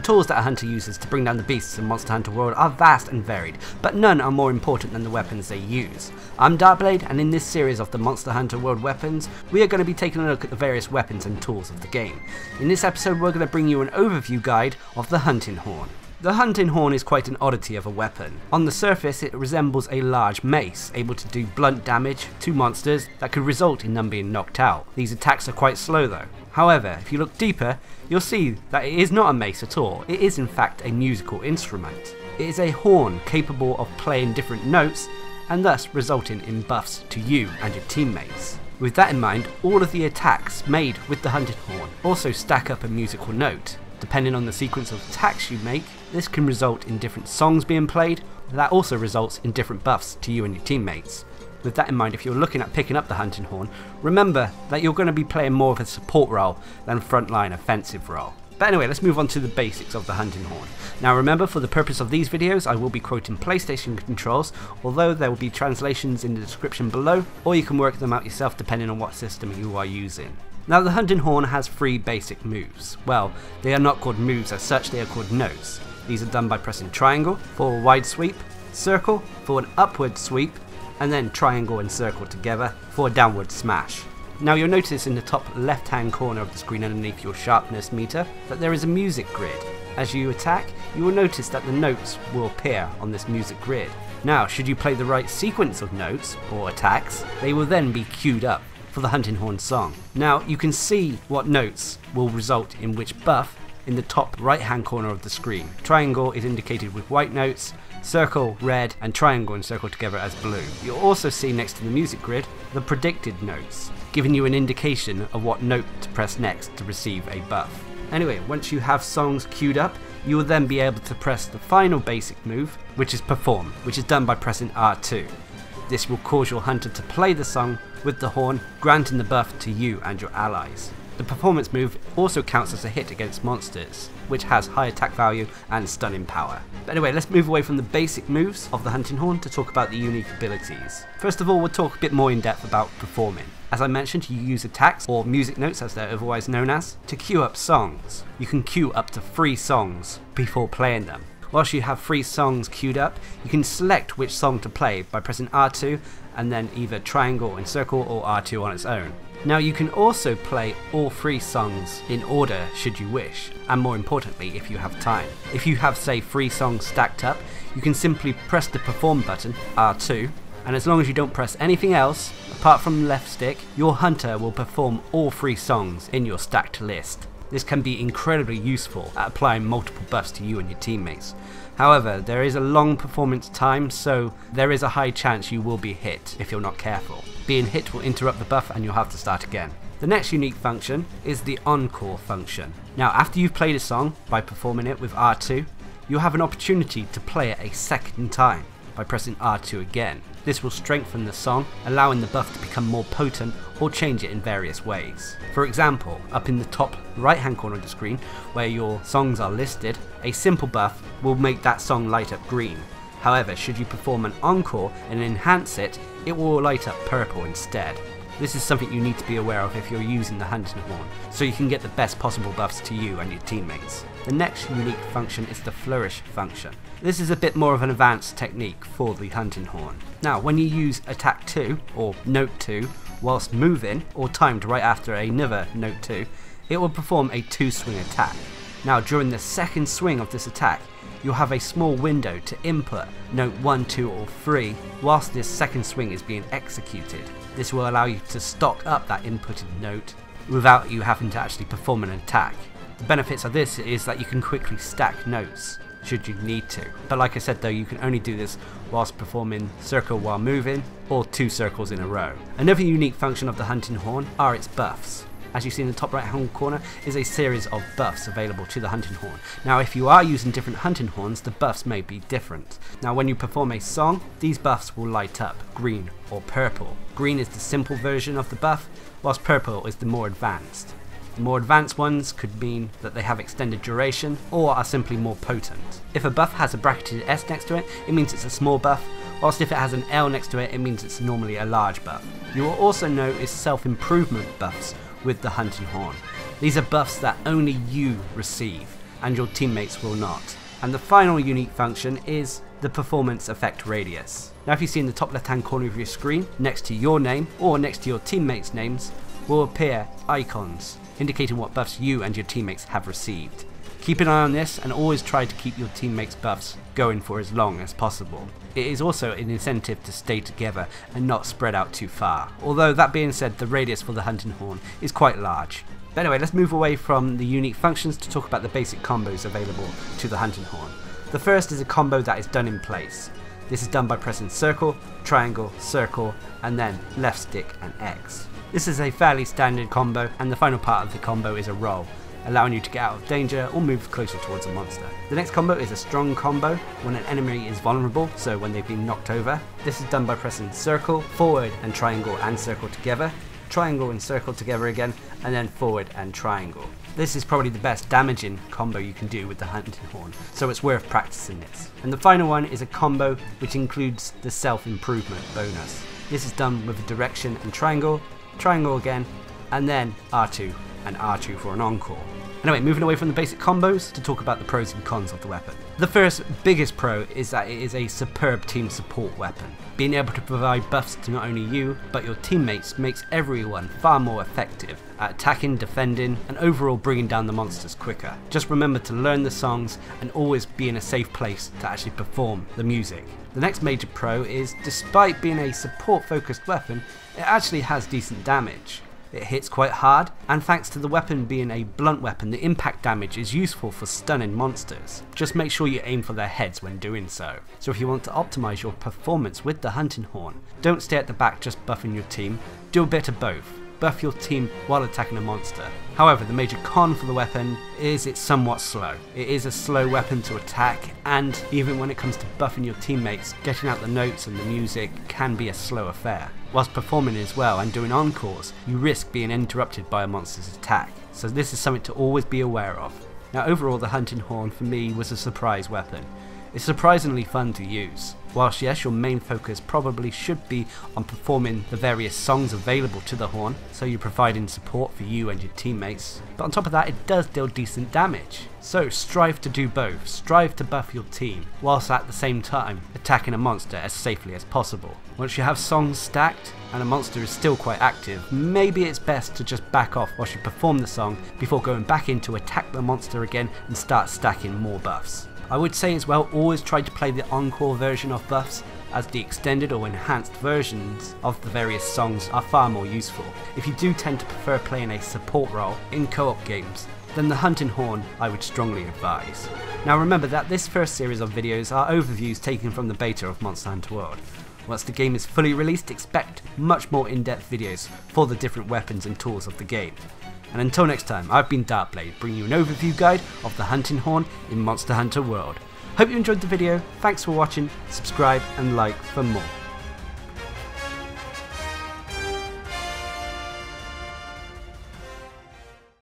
tools that a hunter uses to bring down the beasts in Monster Hunter World are vast and varied, but none are more important than the weapons they use. I'm Darcblade, and in this series of the Monster Hunter World weapons, we are going to be taking a look at the various weapons and tools of the game. In this episode we're going to bring you an overview guide of the hunting horn. The hunting horn is quite an oddity of a weapon. On the surface it resembles a large mace, able to do blunt damage to monsters that could result in them being knocked out. These attacks are quite slow though. However, if you look deeper, you'll see that it is not a mace at all. It is in fact a musical instrument. It is a horn capable of playing different notes and thus resulting in buffs to you and your teammates. With that in mind, all of the attacks made with the hunting horn also stack up a musical note. Depending on the sequence of attacks you make, this can result in different songs being played. That also results in different buffs to you and your teammates. With that in mind, if you're looking at picking up the hunting horn, remember that you're going to be playing more of a support role than frontline offensive role. But anyway, let's move on to the basics of the hunting horn. Now remember, for the purpose of these videos I will be quoting PlayStation controls, although there will be translations in the description below, or you can work them out yourself depending on what system you are using. Now the hunting horn has 3 basic moves. Well, they are not called moves as such, they are called notes. These are done by pressing triangle for a wide sweep, circle for an upward sweep, and then triangle and circle together for a downward smash. Now you'll notice in the top left hand corner of the screen underneath your sharpness meter that there is a music grid. As you attack, you will notice that the notes will appear on this music grid. Now should you play the right sequence of notes or attacks, they will then be queued up for the hunting horn song. Now you can see what notes will result in which buff in the top right hand corner of the screen. Triangle is indicated with white notes, circle red, and triangle and circle together as blue. You'll also see next to the music grid the predicted notes, giving you an indication of what note to press next to receive a buff. Anyway, once you have songs queued up, you will then be able to press the final basic move, which is perform, which is done by pressing R2. This will cause your hunter to play the song with the horn, granting the buff to you and your allies. The performance move also counts as a hit against monsters, which has high attack value and stunning power. But anyway, let's move away from the basic moves of the hunting horn to talk about the unique abilities. First of all, we'll talk a bit more in depth about performing. As I mentioned, you use attacks, or music notes as they're otherwise known as, to queue up songs. You can queue up to 3 songs before playing them. Whilst you have 3 songs queued up, you can select which song to play by pressing R2 and then either triangle and circle or R2 on its own. Now you can also play all 3 songs in order should you wish, and more importantly if you have time. If you have say 3 songs stacked up, you can simply press the perform button, R2, and as long as you don't press anything else apart from the left stick, your hunter will perform all 3 songs in your stacked list. This can be incredibly useful at applying multiple buffs to you and your teammates. However, there is a long performance time, so there is a high chance you will be hit if you're not careful. Being hit will interrupt the buff and you'll have to start again. The next unique function is the encore function. Now after you've played a song by performing it with R2, you'll have an opportunity to play it a second time by pressing R2 again. This will strengthen the song, allowing the buff to become more potent or change it in various ways. For example, up in the top right hand corner of the screen where your songs are listed, a simple buff will make that song light up green. However, should you perform an encore and enhance it, it will light up purple instead. This is something you need to be aware of if you're using the hunting horn, so you can get the best possible buffs to you and your teammates. The next unique function is the flourish function. This is a bit more of an advanced technique for the hunting horn. Now when you use attack 2 or note 2 whilst moving or timed right after another note 2, it will perform a 2-swing attack. Now during the second swing of this attack, you'll have a small window to input note 1, 2 or 3 whilst this second swing is being executed. This will allow you to stock up that inputted note without you having to actually perform an attack. The benefits of this is that you can quickly stack notes should you need to. But like I said though, you can only do this whilst performing circle while moving or 2 circles in a row. Another unique function of the hunting horn are its buffs. As you see in the top right hand corner is a series of buffs available to the hunting horn. Now if you are using different hunting horns, the buffs may be different. Now when you perform a song, these buffs will light up green or purple. Green is the simple version of the buff, whilst purple is the more advanced. The more advanced ones could mean that they have extended duration or are simply more potent. If a buff has a bracketed S next to it, it means it's a small buff, whilst if it has an L next to it, it means it's normally a large buff. You will also notice self-improvement buffs with the hunting horn. These are buffs that only you receive, and your teammates will not. And the final unique function is the performance effect radius. Now if you see in the top left hand corner of your screen, next to your name or next to your teammates' names, will appear icons indicating what buffs you and your teammates have received. Keep an eye on this and always try to keep your teammates' buffs going for as long as possible. It is also an incentive to stay together and not spread out too far, although that being said, the radius for the hunting horn is quite large. But anyway, let's move away from the unique functions to talk about the basic combos available to the hunting horn. The first is a combo that is done in place. This is done by pressing circle, triangle, circle, and then left stick and X. This is a fairly standard combo, and the final part of the combo is a roll, allowing you to get out of danger or move closer towards a monster. The next combo is a strong combo, when an enemy is vulnerable, so when they've been knocked over. This is done by pressing circle, forward and triangle and circle together, triangle and circle together again, and then forward and triangle. This is probably the best damaging combo you can do with the hunting horn, so it's worth practicing this. And the final one is a combo which includes the self-improvement bonus. This is done with a direction and triangle, triangle again, and then R2 and R2 for an encore. Anyway, moving away from the basic combos to talk about the pros and cons of the weapon. The first biggest pro is that it is a superb team support weapon. Being able to provide buffs to not only you, but your teammates makes everyone far more effective at attacking, defending, and overall bringing down the monsters quicker. Just remember to learn the songs and always be in a safe place to actually perform the music. The next major pro is, despite being a support focused weapon, it actually has decent damage. It hits quite hard, and thanks to the weapon being a blunt weapon, the impact damage is useful for stunning monsters. Just make sure you aim for their heads when doing so. So if you want to optimize your performance with the hunting horn, don't stay at the back just buffing your team, do a bit of both. Buff your team while attacking a monster. However, the major con for the weapon is it's somewhat slow. It is a slow weapon to attack, and even when it comes to buffing your teammates, getting out the notes and the music can be a slow affair. Whilst performing as well and doing encores, you risk being interrupted by a monster's attack, so this is something to always be aware of. Now overall, the hunting horn for me was a surprise weapon. It's surprisingly fun to use. Whilst yes, your main focus probably should be on performing the various songs available to the horn, so you're providing support for you and your teammates, but on top of that it does deal decent damage. So strive to do both, strive to buff your team, whilst at the same time attacking a monster as safely as possible. Once you have songs stacked and a monster is still quite active, maybe it's best to just back off whilst you perform the song before going back in to attack the monster again and start stacking more buffs. I would say as well, always try to play the encore version of buffs, as the extended or enhanced versions of the various songs are far more useful. If you do tend to prefer playing a support role in co-op games, then the hunting horn I would strongly advise. Now remember that this first series of videos are overviews taken from the beta of Monster Hunter World. Once the game is fully released, expect much more in-depth videos for the different weapons and tools of the game. And until next time, I've been Darcblade, bringing you an overview guide of the hunting horn in Monster Hunter World. Hope you enjoyed the video, thanks for watching, subscribe and like for more.